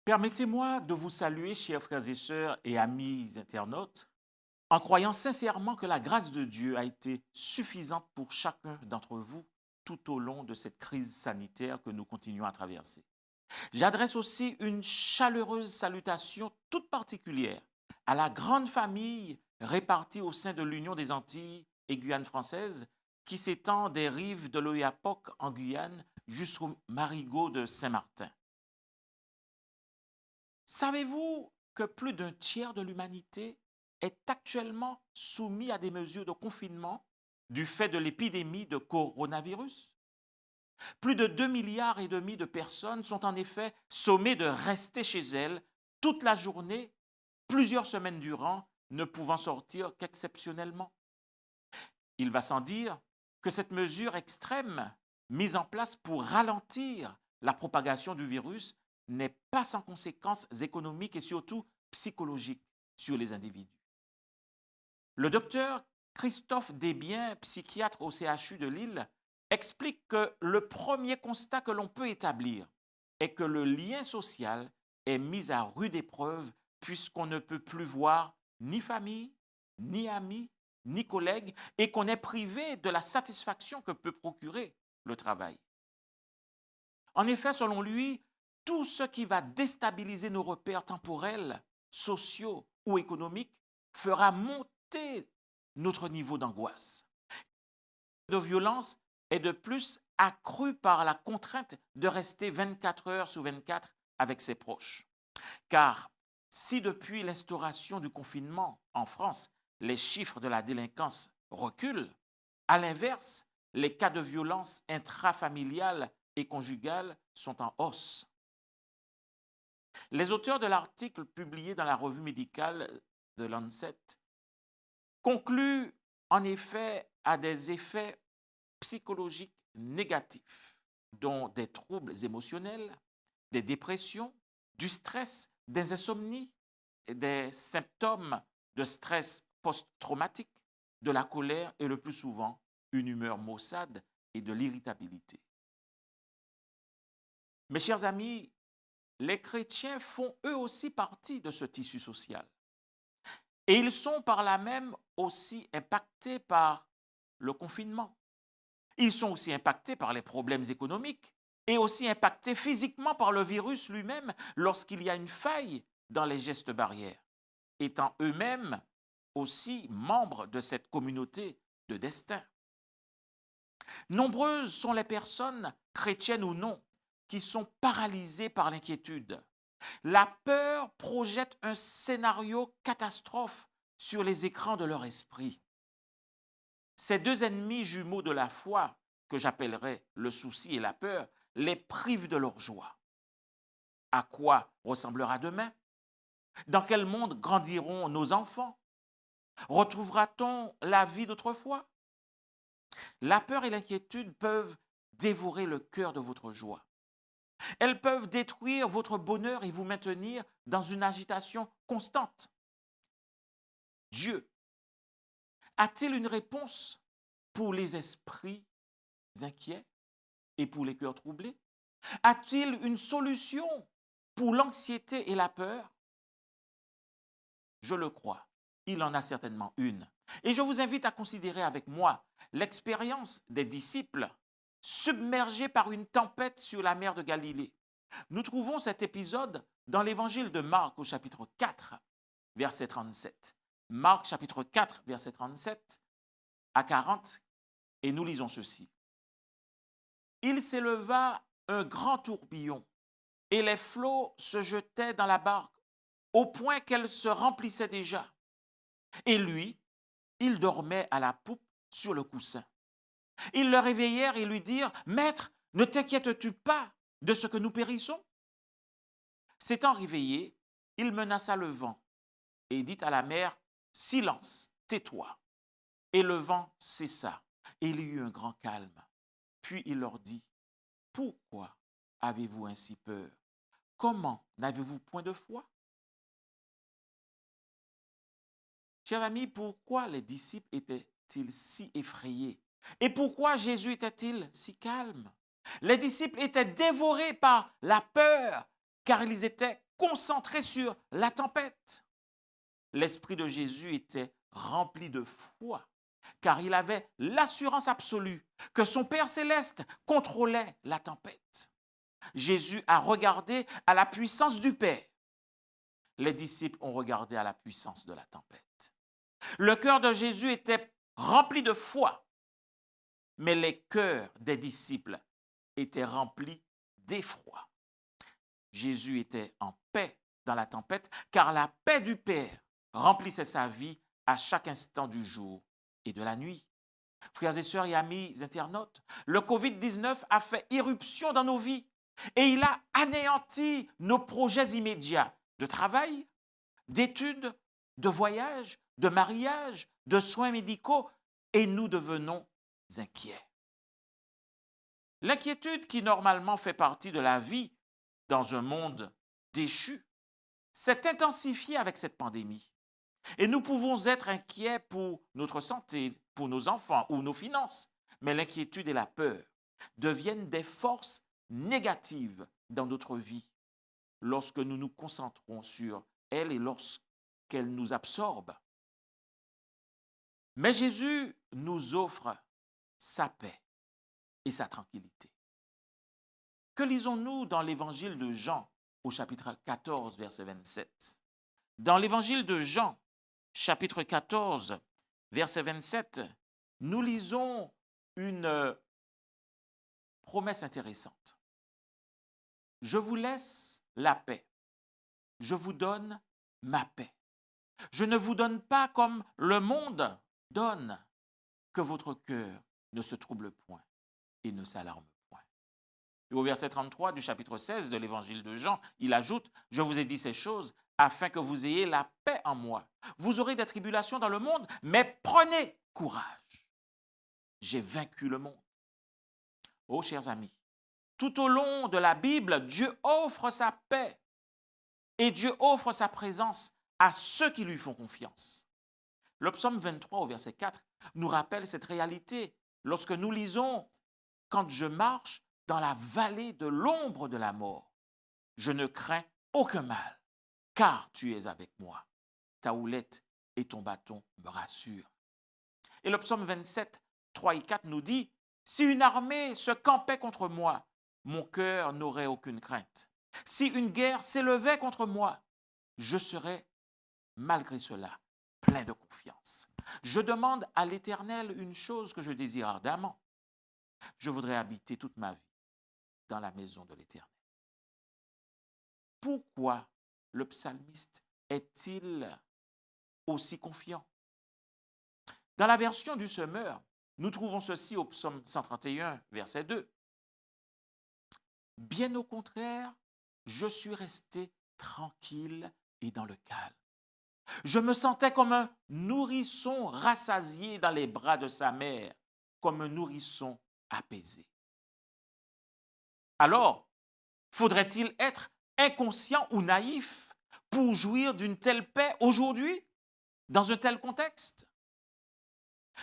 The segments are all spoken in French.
Permettez-moi de vous saluer, chers frères et sœurs et amis internautes, en croyant sincèrement que la grâce de Dieu a été suffisante pour chacun d'entre vous tout au long de cette crise sanitaire que nous continuons à traverser. J'adresse aussi une chaleureuse salutation toute particulière à la grande famille répartie au sein de l'Union des Antilles et Guyane française qui s'étend des rives de l'Oyapock en Guyane jusqu'au marigot de Saint-Martin. Savez-vous que plus d'un tiers de l'humanité est actuellement soumis à des mesures de confinement du fait de l'épidémie de coronavirus? Plus de 2,5 milliards de personnes sont en effet sommées de rester chez elles toute la journée, plusieurs semaines durant, ne pouvant sortir qu'exceptionnellement. Il va sans dire que cette mesure extrême, mise en place pour ralentir la propagation du virus, n'est pas sans conséquences économiques et surtout psychologiques sur les individus. Le docteur Christophe Desbiens, psychiatre au CHU de Lille, explique que le premier constat que l'on peut établir est que le lien social est mis à rude épreuve puisqu'on ne peut plus voir ni famille, ni amis, ni collègues et qu'on est privé de la satisfaction que peut procurer le travail. En effet, selon lui, tout ce qui va déstabiliser nos repères temporels, sociaux ou économiques fera monter notre niveau d'angoisse. De violence est de plus accru par la contrainte de rester 24 heures sur 24 avec ses proches. Car si depuis l'instauration du confinement en France, les chiffres de la délinquance reculent, à l'inverse, les cas de violence intrafamiliale et conjugale sont en hausse. Les auteurs de l'article publié dans la revue médicale de Lancet concluent en effet à des effets psychologiques négatifs, dont des troubles émotionnels, des dépressions, du stress, des insomnies, des symptômes de stress post-traumatique, de la colère et le plus souvent une humeur maussade et de l'irritabilité. Mes chers amis, les chrétiens font eux aussi partie de ce tissu social. Et ils sont par là même aussi impactés par le confinement. Ils sont aussi impactés par les problèmes économiques et aussi impactés physiquement par le virus lui-même lorsqu'il y a une faille dans les gestes barrières, étant eux-mêmes aussi membres de cette communauté de destin. Nombreuses sont les personnes, chrétiennes ou non, qui sont paralysées par l'inquiétude. La peur projette un scénario catastrophe sur les écrans de leur esprit. Ces deux ennemis jumeaux de la foi, que j'appellerais le souci et la peur, les privent de leur joie. À quoi ressemblera demain? Dans quel monde grandiront nos enfants? Retrouvera-t-on la vie d'autrefois? La peur et l'inquiétude peuvent dévorer le cœur de votre joie. Elles peuvent détruire votre bonheur et vous maintenir dans une agitation constante. Dieu a-t-il une réponse pour les esprits inquiets et pour les cœurs troublés? A-t-il une solution pour l'anxiété et la peur? Je le crois, il en a certainement une. Et je vous invite à considérer avec moi l'expérience des disciples submergés par une tempête sur la mer de Galilée. Nous trouvons cet épisode dans l'évangile de Marc au chapitre 4, verset 37. Marc chapitre 4, verset 37 à 40, et nous lisons ceci. Il s'éleva un grand tourbillon, et les flots se jetaient dans la barque, au point qu'elle se remplissait déjà. Et lui, il dormait à la poupe sur le coussin. Ils le réveillèrent et lui dirent, « Maître, ne t'inquiètes-tu pas de ce que nous périssons ?» S'étant réveillé, il menaça le vent et dit à la mer, « Silence, tais-toi !» Et le vent cessa, et il y eut un grand calme. Puis il leur dit, « Pourquoi avez-vous ainsi peur? Comment n'avez-vous point de foi ?» Chers amis, pourquoi les disciples étaient-ils si effrayés? Et pourquoi Jésus était-il si calme? Les disciples étaient dévorés par la peur, car ils étaient concentré sur la tempête. L'esprit de Jésus était rempli de foi, car il avait l'assurance absolue que son Père céleste contrôlait la tempête. Jésus a regardé à la puissance du Père. Les disciples ont regardé à la puissance de la tempête. Le cœur de Jésus était rempli de foi, mais les cœurs des disciples étaient remplis d'effroi. Jésus était en paix dans la tempête, car la paix du Père remplissait sa vie à chaque instant du jour et de la nuit. Frères et sœurs et amis internautes, le Covid-19 a fait irruption dans nos vies et il a anéanti nos projets immédiats de travail, d'études, de voyage, de mariage, de soins médicaux, et nous devenons inquiets. L'inquiétude qui normalement fait partie de la vie dans un monde déchu s'est intensifiée avec cette pandémie. Et nous pouvons être inquiets pour notre santé, pour nos enfants ou nos finances, mais l'inquiétude et la peur deviennent des forces négatives dans notre vie lorsque nous nous concentrons sur elles et lorsqu'elles nous absorbent. Mais Jésus nous offre sa paix et sa tranquillité. Que lisons-nous dans l'évangile de Jean au chapitre 14, verset 27? Dans l'évangile de Jean, chapitre 14, verset 27, nous lisons une promesse intéressante. Je vous laisse la paix. Je vous donne ma paix. Je ne vous donne pas comme le monde donne, que votre cœur ne se trouble point et ne s'alarme point. Et au verset 33 du chapitre 16 de l'évangile de Jean, il ajoute, « Je vous ai dit ces choses afin que vous ayez la paix en moi. Vous aurez des tribulations dans le monde, mais prenez courage. J'ai vaincu le monde. » Oh, chers amis, tout au long de la Bible, Dieu offre sa paix et Dieu offre sa présence à ceux qui lui font confiance. Le psaume 23 au verset 4 nous rappelle cette réalité lorsque nous lisons « Quand je marche dans la vallée de l'ombre de la mort, je ne crains aucun mal, car tu es avec moi. Ta houlette et ton bâton me rassurent. » Et le psaume 27, 3 et 4 nous dit « Si une armée se campait contre moi, mon cœur n'aurait aucune crainte. Si une guerre s'élevait contre moi, je serais, malgré cela, plein de confiance. Je demande à l'Éternel une chose que je désire ardemment. Je voudrais habiter toute ma vie dans la maison de l'Éternel. » Pourquoi le psalmiste est-il aussi confiant? Dans la version du Semeur, nous trouvons ceci au psaume 131, verset 2. « Bien au contraire, je suis resté tranquille et dans le calme. Je me sentais comme un nourrisson rassasié dans les bras de sa mère, comme un nourrisson apaisé. » Alors, faudrait-il être inconscient ou naïf pour jouir d'une telle paix aujourd'hui, dans un tel contexte?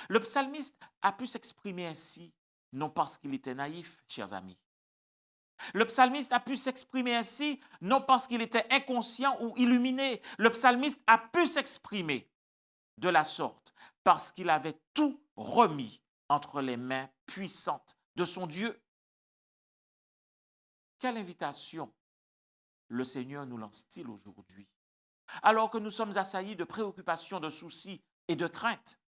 Le psalmiste a pu s'exprimer ainsi, non parce qu'il était naïf, chers amis. Le psalmiste a pu s'exprimer ainsi, non parce qu'il était inconscient ou illuminé. Le psalmiste a pu s'exprimer de la sorte parce qu'il avait tout remis entre les mains puissantes de son Dieu. Quelle invitation le Seigneur nous lance-t-il aujourd'hui, alors que nous sommes assaillis de préoccupations, de soucis et de craintes?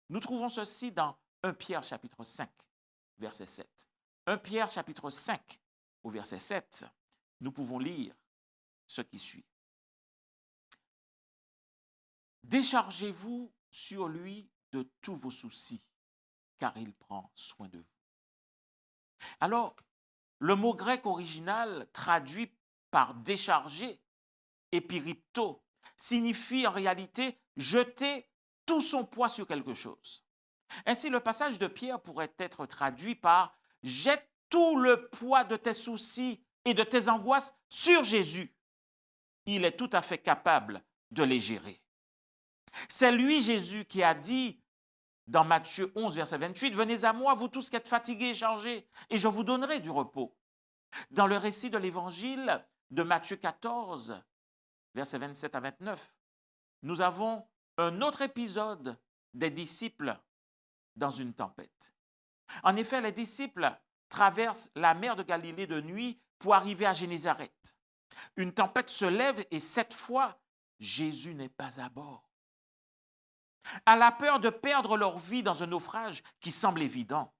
Nous trouvons ceci dans 1 Pierre chapitre 5, verset 7. 1 Pierre chapitre 5, au verset 7, nous pouvons lire ce qui suit. « Déchargez-vous sur lui de tous vos soucis, car il prend soin de vous. » Alors, le mot grec original traduit par décharger, épiripto, signifie en réalité jeter tout son poids sur quelque chose. Ainsi, le passage de Pierre pourrait être traduit par « jette tout le poids de tes soucis et de tes angoisses sur Jésus. Il est tout à fait capable de les gérer. » C'est lui, Jésus, qui a dit dans Matthieu 11, verset 28, « Venez à moi, vous tous qui êtes fatigués et chargés, et je vous donnerai du repos. » Dans le récit de l'Évangile, de Matthieu 14, versets 27 à 29, nous avons un autre épisode des disciples dans une tempête. En effet, les disciples traversent la mer de Galilée de nuit pour arriver à Génézareth. Une tempête se lève et cette fois, Jésus n'est pas à bord. À la peur de perdre leur vie dans un naufrage qui semble évident,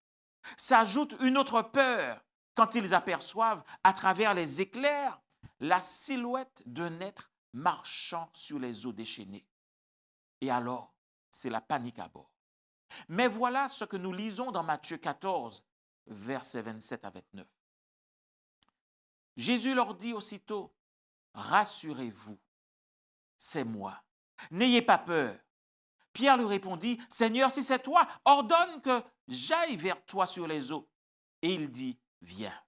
s'ajoute une autre peur quand ils aperçoivent à travers les éclairs la silhouette d'un être marchant sur les eaux déchaînées. Et alors, c'est la panique à bord. Mais voilà ce que nous lisons dans Matthieu 14, versets 27 à 29. Jésus leur dit aussitôt, « Rassurez-vous, c'est moi. N'ayez pas peur. » Pierre lui répondit, « Seigneur, si c'est toi, ordonne que j'aille vers toi sur les eaux. » Et il dit, « Viens. »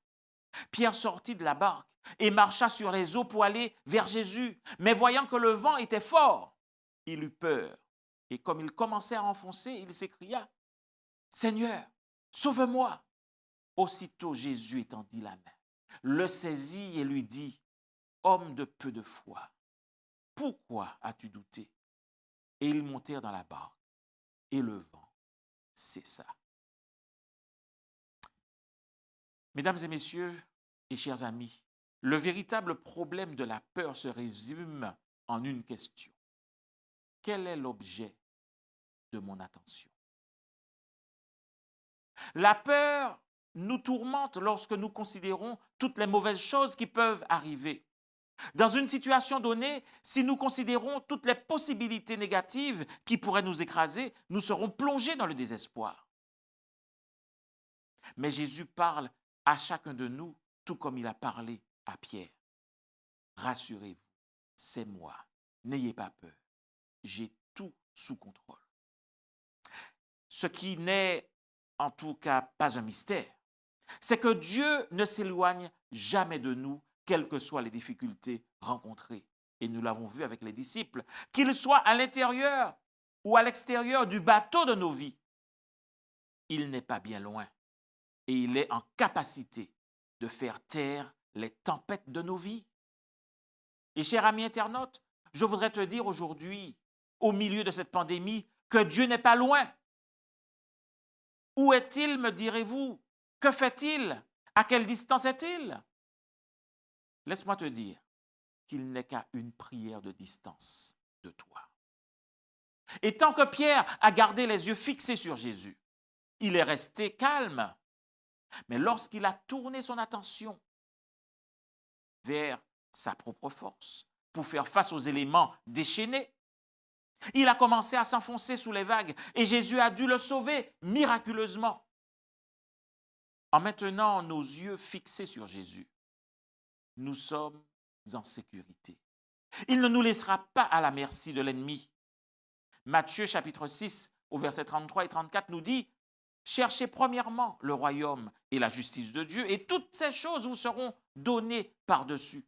Pierre sortit de la barque et marcha sur les eaux pour aller vers Jésus. Mais voyant que le vent était fort, il eut peur. Et comme il commençait à enfoncer, il s'écria, « Seigneur, sauve-moi !» Aussitôt Jésus étendit la main, le saisit et lui dit, « Homme de peu de foi, pourquoi as-tu douté ?» Et ils montèrent dans la barque et le vent cessa. Mesdames et messieurs et chers amis, le véritable problème de la peur se résume en une question. Quel est l'objet de mon attention? La peur nous tourmente lorsque nous considérons toutes les mauvaises choses qui peuvent arriver. Dans une situation donnée, si nous considérons toutes les possibilités négatives qui pourraient nous écraser, nous serons plongés dans le désespoir. Mais Jésus parle à chacun de nous, tout comme il a parlé à Pierre. Rassurez-vous, c'est moi. N'ayez pas peur. J'ai tout sous contrôle. Ce qui n'est en tout cas pas un mystère, c'est que Dieu ne s'éloigne jamais de nous, quelles que soient les difficultés rencontrées. Et nous l'avons vu avec les disciples, qu'ils soient à l'intérieur ou à l'extérieur du bateau de nos vies. Il n'est pas bien loin et il est en capacité de faire taire les tempêtes de nos vies. Et cher ami internaute, je voudrais te dire aujourd'hui, au milieu de cette pandémie, que Dieu n'est pas loin. Où est-il, me direz-vous? Que fait-il? À quelle distance est-il? Laisse-moi te dire qu'il n'est qu'à une prière de distance de toi. Et tant que Pierre a gardé les yeux fixés sur Jésus, il est resté calme. Mais lorsqu'il a tourné son attention vers sa propre force pour faire face aux éléments déchaînés, il a commencé à s'enfoncer sous les vagues et Jésus a dû le sauver miraculeusement. En maintenant nos yeux fixés sur Jésus, nous sommes en sécurité. Il ne nous laissera pas à la merci de l'ennemi. Matthieu chapitre 6 au verset 33 et 34 nous dit « Cherchez premièrement le royaume et la justice de Dieu et toutes ces choses vous seront données par-dessus.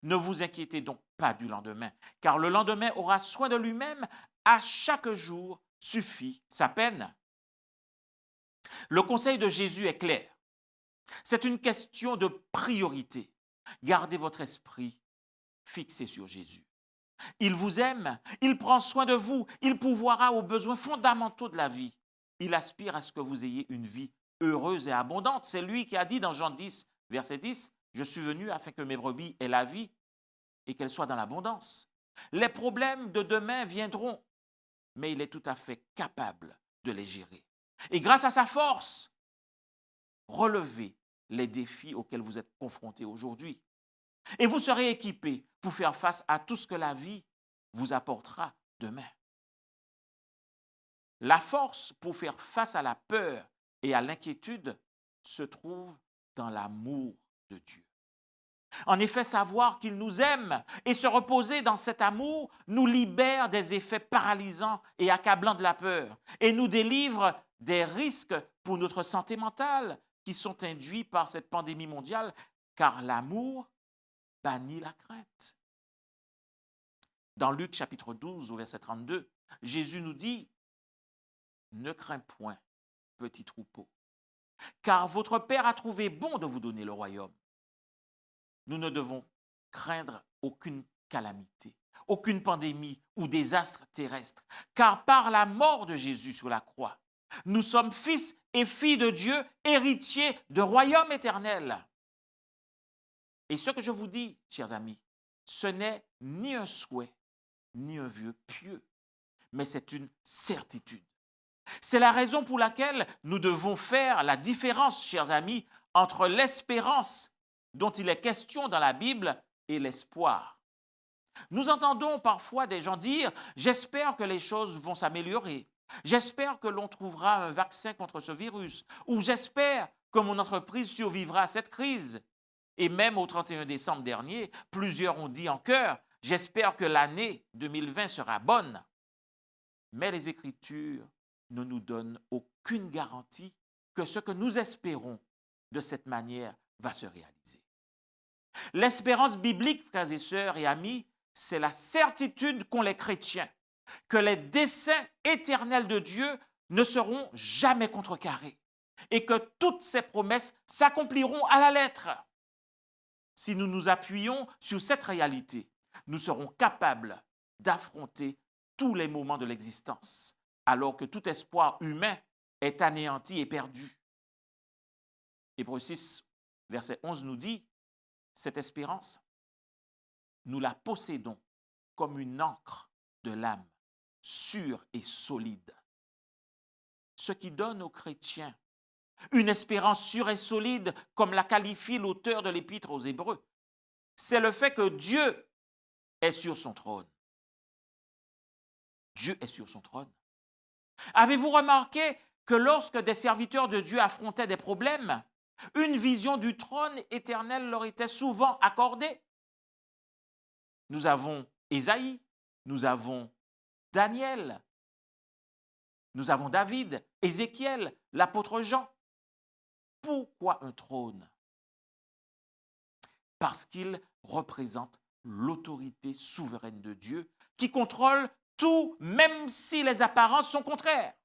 Ne vous inquiétez donc pas du lendemain, car le lendemain aura soin de lui-même, à chaque jour suffit sa peine. » Le conseil de Jésus est clair. C'est une question de priorité. Gardez votre esprit fixé sur Jésus. Il vous aime, il prend soin de vous, il pourvoira aux besoins fondamentaux de la vie. Il aspire à ce que vous ayez une vie heureuse et abondante. C'est lui qui a dit dans Jean 10, verset 10, « Je suis venu afin que mes brebis aient la vie et qu'elles soient dans l'abondance. » Les problèmes de demain viendront, mais il est tout à fait capable de les gérer. Et grâce à sa force, relevez les défis auxquels vous êtes confrontés aujourd'hui. Et vous serez équipés pour faire face à tout ce que la vie vous apportera demain. La force pour faire face à la peur et à l'inquiétude se trouve dans l'amour de Dieu. En effet, savoir qu'il nous aime et se reposer dans cet amour nous libère des effets paralysants et accablants de la peur et nous délivre des risques pour notre santé mentale qui sont induits par cette pandémie mondiale, car l'amour bannit la crainte. Dans Luc chapitre 12 au verset 32, Jésus nous dit « Ne crains point, petit troupeau, car votre Père a trouvé bon de vous donner le royaume. » Nous ne devons craindre aucune calamité, aucune pandémie ou désastre terrestre, car par la mort de Jésus sur la croix, nous sommes fils et filles de Dieu, héritiers de royaume éternel. Et ce que je vous dis, chers amis, ce n'est ni un souhait, ni un vœu pieux, mais c'est une certitude. C'est la raison pour laquelle nous devons faire la différence, chers amis, entre l'espérance dont il est question dans la Bible et l'espoir. Nous entendons parfois des gens dire « j'espère que les choses vont s'améliorer, j'espère que l'on trouvera un vaccin contre ce virus » ou « j'espère que mon entreprise survivra à cette crise ». Et même au 31 décembre dernier, plusieurs ont dit en chœur « j'espère que l'année 2020 sera bonne ». Mais les Écritures ne nous donnent aucune garantie que ce que nous espérons de cette manière va se réaliser. L'espérance biblique, frères et sœurs et amis, c'est la certitude qu'ont les chrétiens que les desseins éternels de Dieu ne seront jamais contrecarrés et que toutes ses promesses s'accompliront à la lettre. Si nous nous appuyons sur cette réalité, nous serons capables d'affronter tous les moments de l'existence, alors que tout espoir humain est anéanti et perdu. Hébreux 6, verset 11 nous dit, cette espérance, nous la possédons comme une ancre de l'âme, sûre et solide. Ce qui donne aux chrétiens une espérance sûre et solide, comme la qualifie l'auteur de l'Épître aux Hébreux, c'est le fait que Dieu est sur son trône. Dieu est sur son trône. Avez-vous remarqué que lorsque des serviteurs de Dieu affrontaient des problèmes, une vision du trône éternel leur était souvent accordée? Nous avons Ésaïe, nous avons Daniel, nous avons David, Ézéchiel, l'apôtre Jean. Pourquoi un trône? Parce qu'il représente l'autorité souveraine de Dieu qui contrôle tout, même si les apparences sont contraires.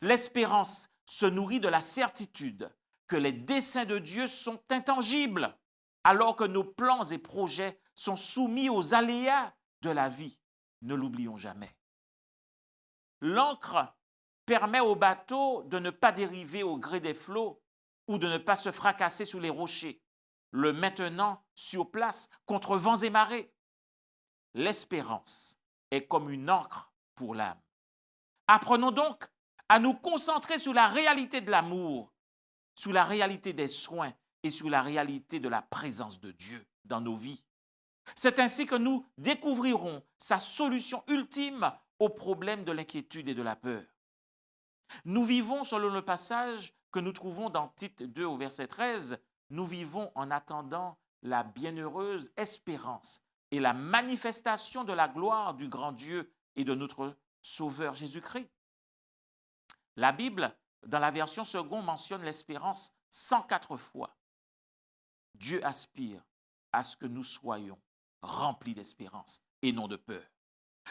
L'espérance se nourrit de la certitude que les desseins de Dieu sont intangibles, alors que nos plans et projets sont soumis aux aléas de la vie. Ne l'oublions jamais. L'ancre permet au bateau de ne pas dériver au gré des flots ou de ne pas se fracasser sur les rochers, le maintenant sur place contre vents et marées. L'espérance est comme une ancre pour l'âme. Apprenons donc à nous concentrer sur la réalité de l'amour, sur la réalité des soins et sur la réalité de la présence de Dieu dans nos vies. C'est ainsi que nous découvrirons sa solution ultime au problème de l'inquiétude et de la peur. Nous vivons, selon le passage que nous trouvons dans Tite 2 au verset 13, nous vivons en attendant la bienheureuse espérance et la manifestation de la gloire du grand Dieu et de notre Sauveur Jésus-Christ. La Bible, dans la version seconde, mentionne l'espérance 104 fois. Dieu aspire à ce que nous soyons remplis d'espérance et non de peur.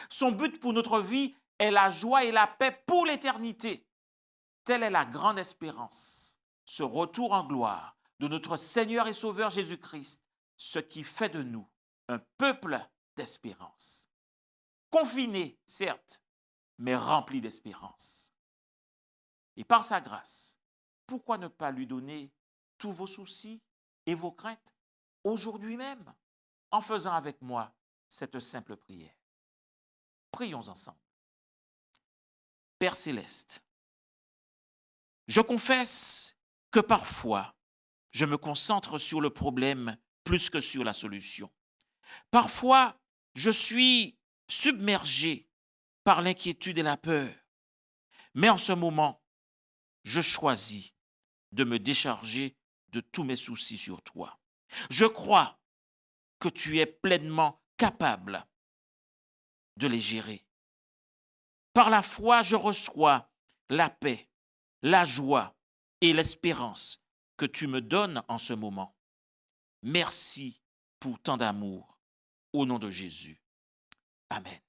Son but pour notre vie est la joie et la paix pour l'éternité. Telle est la grande espérance, ce retour en gloire de notre Seigneur et Sauveur Jésus-Christ, ce qui fait de nous un peuple d'espérance. Confiné, certes, mais rempli d'espérance. Et par sa grâce, pourquoi ne pas lui donner tous vos soucis et vos craintes aujourd'hui même, en faisant avec moi cette simple prière. Prions ensemble. Père céleste, je confesse que parfois, je me concentre sur le problème plus que sur la solution. Parfois, je suis submergé par l'inquiétude et la peur. Mais en ce moment, je choisis de me décharger de tous mes soucis sur toi. Je crois que tu es pleinement capable de les gérer. Par la foi, je reçois la paix, la joie et l'espérance que tu me donnes en ce moment. Merci pour tant d'amour. Au nom de Jésus. Amen.